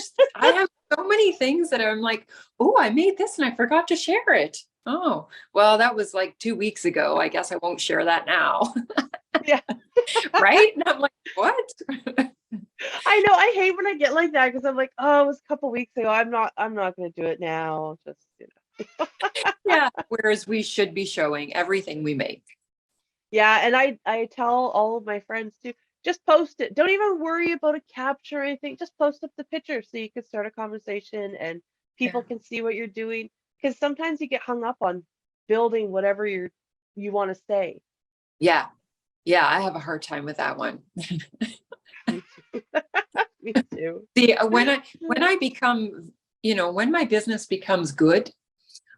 many things that I'm like, oh, I made this and I forgot to share it. Oh, well, that was like 2 weeks ago. I guess I won't share that now. Yeah. Right? And I'm like, what? I know. I hate when I get like that, because I'm like, oh, it was a couple weeks ago. I'm not going to do it now. Just, Yeah. Whereas we should be showing everything we make. Yeah. And I tell all of my friends too, just post it. Don't even worry about a capture or anything. Just post up the picture so you can start a conversation and people can see what you're doing. Because sometimes you get hung up on building whatever you want to say. Yeah. Yeah. I have a hard time with that one. Me too. See, when I become, when my business becomes good,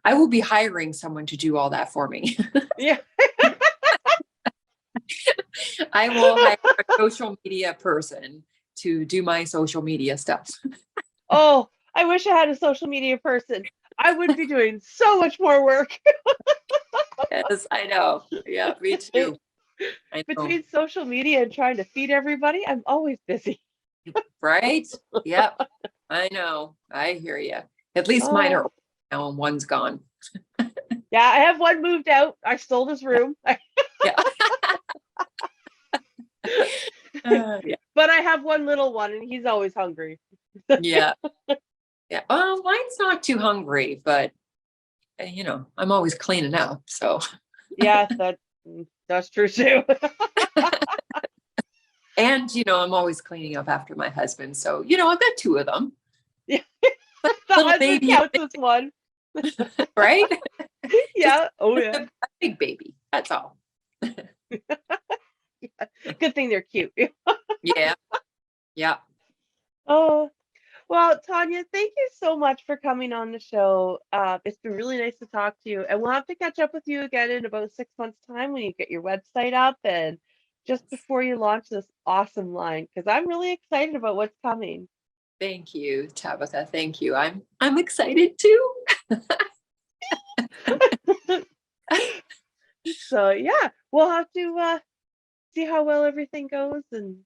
I will be hiring someone to do all that for me. Yeah. I will hire a social media person to do my social media stuff. Oh, I wish I had a social media person. I would be doing so much more work. Yes, I know. Yeah, me too. I know. Between social media and trying to feed everybody, I'm always busy. Right? Yep. I know. I hear you. At least mine are now and one's gone. Yeah, I have one moved out. I sold his room. Yeah. Yeah. But I have one little one, and he's always hungry. Yeah. Yeah. Well, mine's not too hungry, but I'm always cleaning up. So Yeah, that's true too. and I'm always cleaning up after my husband. So I've got 2 of them. Yeah. The The husband baby, counts as one. right? Yeah. Oh yeah. A big baby. That's all. Good thing they're cute. Yeah. Yeah. Oh, Well, Tanya, thank you so much for coming on the show. It's been really nice to talk to you, and we'll have to catch up with you again in about 6 months' time when you get your website up and just before you launch this awesome line, because I'm really excited about what's coming. Thank you, Tabitha. Thank you. I'm excited too. So yeah, we'll have to see how well everything goes, and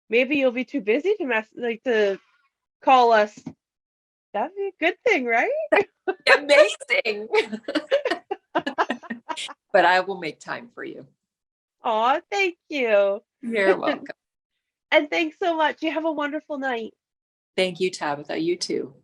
maybe you'll be too busy to to call us. That'd be a good thing, right? Amazing. But I will make time for you. Aw, thank you. You're welcome. And thanks so much. You have a wonderful night. Thank you, Tabitha. You too.